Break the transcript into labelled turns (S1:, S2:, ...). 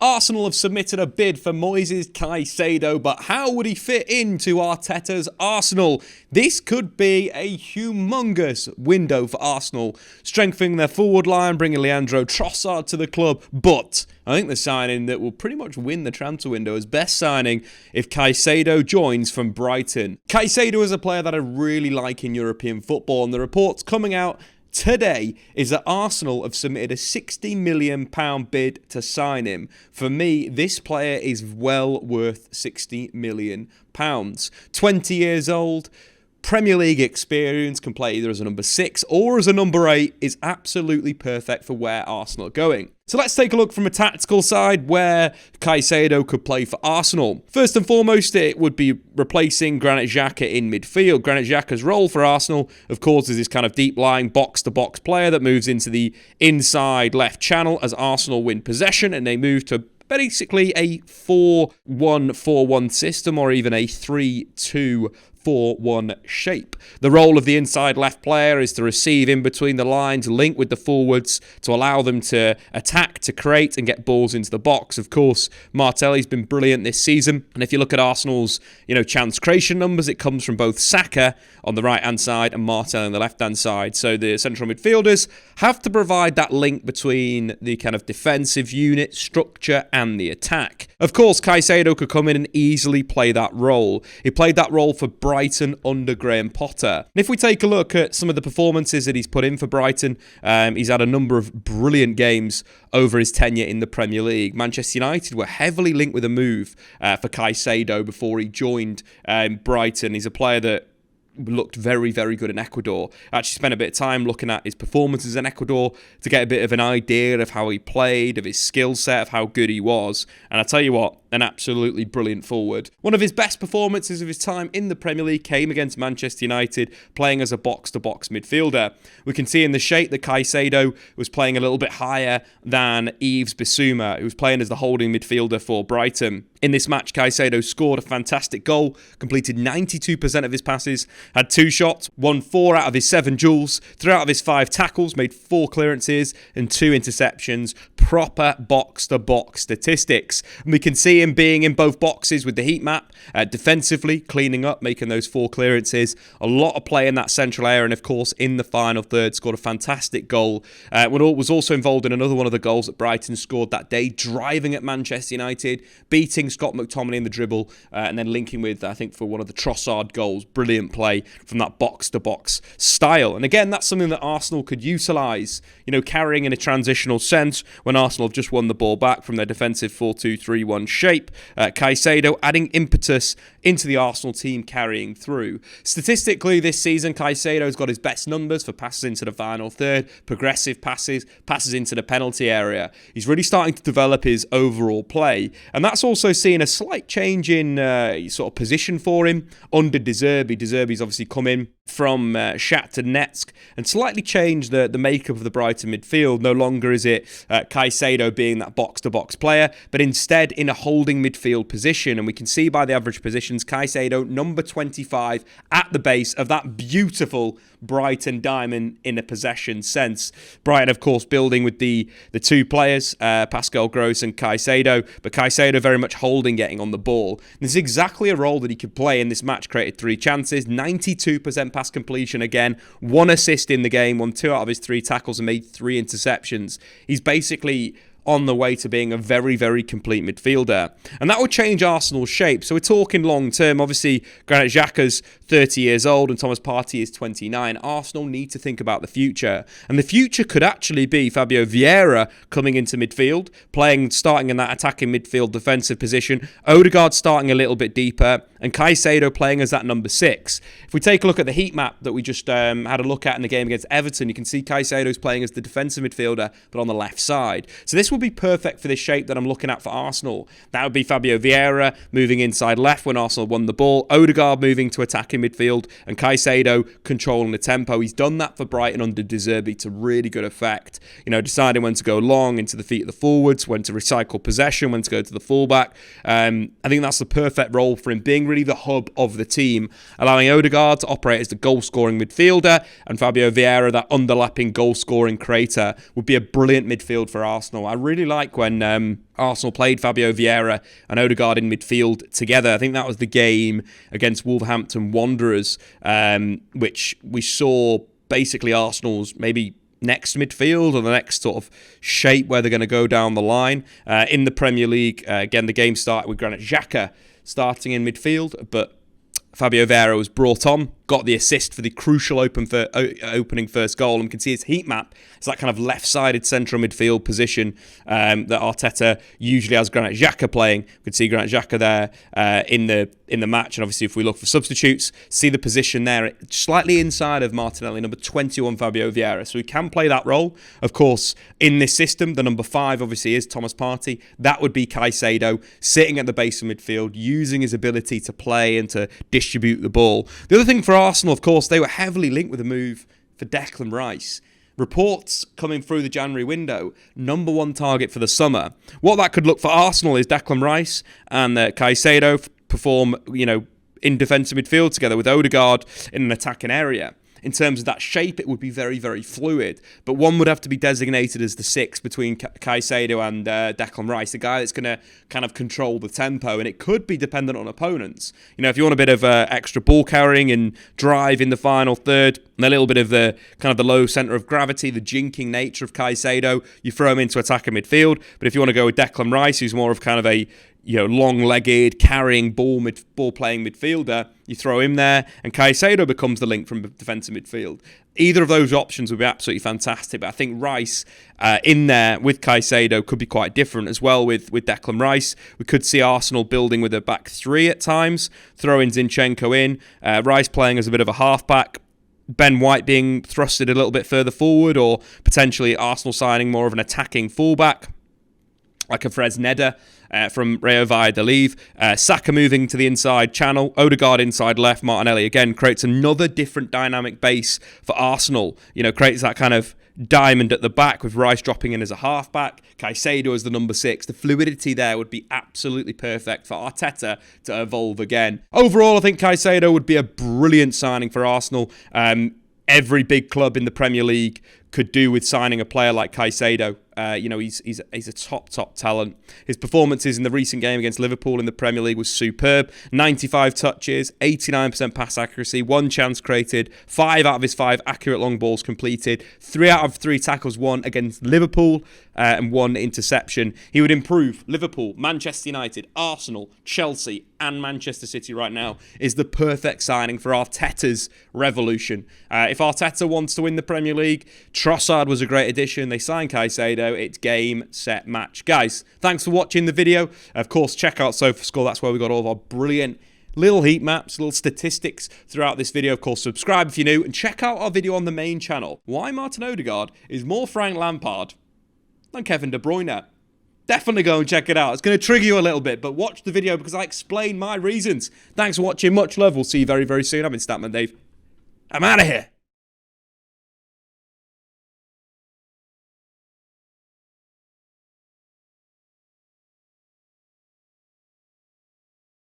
S1: Arsenal have submitted a bid for Moises Caicedo, but how would he fit into Arteta's Arsenal? This could be a humongous window for Arsenal, strengthening their forward line, bringing Leandro Trossard to the club, but I think the signing that will pretty much win the transfer window as best signing if Caicedo joins from Brighton. Caicedo is a player that I really like in European football, and the reports coming out today is that Arsenal have submitted a £60 million bid to sign him. For me, this player is well worth £60 million. 20 years old, Premier League experience, can play either as a number 6 or as a number 8, is absolutely perfect for where Arsenal are going. So let's take a look from a tactical side where Caicedo could play for Arsenal. First and foremost, it would be replacing Granit Xhaka in midfield. Granit Xhaka's role for Arsenal, of course, is this kind of deep-lying box-to-box player that moves into the inside left channel as Arsenal win possession, and they move to basically a 4-1-4-1 system, or even a 3-2-4-1 shape. The role of the inside left player is to receive in between the lines, link with the forwards to allow them to attack, to create and get balls into the box. Of course, Martinelli's been brilliant this season, and if you look at Arsenal's, chance creation numbers, it comes from both Saka on the right-hand side and Martinelli on the left-hand side. So the central midfielders have to provide that link between the kind of defensive unit structure and the attack. Of course, Caicedo could come in and easily play that role. He played that role for Brighton under Graham Potter. And if we take a look at some of the performances that he's put in for Brighton, he's had a number of brilliant games over his tenure in the Premier League. Manchester United were heavily linked with a move for Caicedo before he joined Brighton. He's a player that looked very, very good in Ecuador. I actually spent a bit of time looking at his performances in Ecuador to get a bit of an idea of how he played, of his skill set, of how good he was. And I tell you what, an absolutely brilliant forward. One of his best performances of his time in the Premier League came against Manchester United, playing as a box-to-box midfielder. We can see in the shape that Caicedo was playing a little bit higher than Yves Bissouma, who was playing as the holding midfielder for Brighton. In this match, Caicedo scored a fantastic goal, completed 92% of his passes, had 2 shots, won 4 out of his 7 duels, 3 out of his 5 tackles, made 4 clearances and 2 interceptions. Proper box-to-box statistics. And we can see him being in both boxes with the heat map, defensively, cleaning up, making those 4 clearances. A lot of play in that central area, and of course, in the final third, scored a fantastic goal. Was also involved in another one of the goals that Brighton scored that day, driving at Manchester United, beating Scott McTominay in the dribble, and then linking with, I think, for one of the Trossard goals. Brilliant play from that box-to-box style. And again, that's something that Arsenal could utilise, carrying in a transitional sense when Arsenal have just won the ball back from their defensive 4-2-3-1 shape. Caicedo adding impetus into the Arsenal team, carrying through. Statistically, this season, Caicedo's got his best numbers for passes into the final third, progressive passes into the penalty area. He's really starting to develop his overall play, and that's also seen a slight change in sort of position for him under De Zerbi. De Zerbi's obviously come in from Shakhtar Donetsk and slightly changed the makeup of the Brighton midfield. No longer is it Caicedo being that box-to-box player, but instead in a holding midfield position. And we can see by the average positions, Caicedo, number 25, at the base of that beautiful Brighton diamond in a possession sense. Brighton, of course, building with the 2 players, Pascal Gross and Caicedo, but Caicedo very much holding, getting on the ball. And this is exactly a role that he could play in this match. Created 3 chances, 92% pass completion again, 1 assist in the game, won 2 out of his 3 tackles and made 3 interceptions. He's basically on the way to being a very, very complete midfielder. And that will change Arsenal's shape. So we're talking long term. Obviously, Granit Xhaka's 30 years old and Thomas Partey is 29. Arsenal need to think about the future. And the future could actually be Fabio Vieira coming into midfield, starting in that attacking midfield defensive position, Odegaard starting a little bit deeper, and Caicedo playing as that number 6. If we take a look at the heat map that we just had a look at in the game against Everton, you can see Caicedo's playing as the defensive midfielder, but on the left side. So this will be perfect for this shape that I'm looking at for Arsenal. That would be Fabio Vieira moving inside left when Arsenal won the ball, Odegaard moving to attacking midfield, and Caicedo controlling the tempo. He's done that for Brighton under De Zerbi to really good effect. Deciding when to go long into the feet of the forwards, when to recycle possession, when to go to the fullback. I think that's the perfect role for him, being really the hub of the team, allowing Odegaard to operate as the goal-scoring midfielder and Fabio Vieira, that underlapping goal-scoring creator, would be a brilliant midfield for Arsenal. I really like when Arsenal played Fabio Vieira and Odegaard in midfield together. I think that was the game against Wolverhampton Wanderers, which we saw basically Arsenal's maybe next midfield or the next sort of shape where they're going to go down the line. In the Premier League, again, the game started with Granit Xhaka starting in midfield, but Fabio Vieira was brought on, got the assist for the crucial opening first goal, and we can see his heat map. It's that kind of left-sided central midfield position that Arteta usually has Granit Xhaka playing. We can see Granit Xhaka there in the match, and obviously if we look for substitutes, see the position there slightly inside of Martinelli, number 21 Fabio Vieira. So he can play that role. Of course, in this system, the number 5 obviously is Thomas Partey. That would be Caicedo sitting at the base of midfield, using his ability to play and to distribute the ball. The other thing for Arsenal, of course, they were heavily linked with a move for Declan Rice. Reports coming through the January window, number 1 target for the summer. What that could look for Arsenal is Declan Rice and Caicedo perform, in defensive midfield together with Odegaard in an attacking area. In terms of that shape, it would be very, very fluid. But one would have to be designated as the 6 between Caicedo and Declan Rice, the guy that's going to kind of control the tempo. And it could be dependent on opponents. If you want a bit of extra ball carrying and drive in the final third, and a little bit of the kind of the low centre of gravity, the jinking nature of Caicedo, you throw him into attacking midfield. But if you want to go with Declan Rice, who's more of kind of a long-legged, carrying ball-playing midfielder, you throw him there, and Caicedo becomes the link from defensive midfield. Either of those options would be absolutely fantastic, but I think Rice in there with Caicedo could be quite different as well with Declan Rice. We could see Arsenal building with a back 3 at times, throwing Zinchenko in, Rice playing as a bit of a half-back, Ben White being thrusted a little bit further forward, or potentially Arsenal signing more of an attacking fullback, like a Fresneda from Rayo Valladolid. Saka moving to the inside channel. Odegaard inside left. Martinelli again creates another different dynamic base for Arsenal. Creates that kind of diamond at the back with Rice dropping in as a halfback. Caicedo as the number 6. The fluidity there would be absolutely perfect for Arteta to evolve again. Overall, I think Caicedo would be a brilliant signing for Arsenal. Every big club in the Premier League could do with signing a player like Caicedo. He's a top talent. His performances in the recent game against Liverpool in the Premier League was superb. 95 touches, 89% pass accuracy, 1 chance created, 5 out of his 5 accurate long balls completed, 3 out of 3 tackles won against Liverpool, and 1 interception. He would improve Liverpool, Manchester United, Arsenal, Chelsea, and Manchester City right now. Is the perfect signing for Arteta's revolution. If Arteta wants to win the Premier League, Trossard was a great addition. They signed Caicedo. It's game, set, match. Guys, thanks for watching the video. Of course, check out SofaScore. That's where we got all of our brilliant little heat maps, little statistics throughout this video. Of course, subscribe if you're new, and check out our video on the main channel. Why Martin Odegaard is more Frank Lampard than Kevin De Bruyne. Definitely go and check it out. It's going to trigger you a little bit, but watch the video because I explain my reasons. Thanks for watching. Much love. We'll see you very, very soon. I've been Statman Dave. I'm out of here.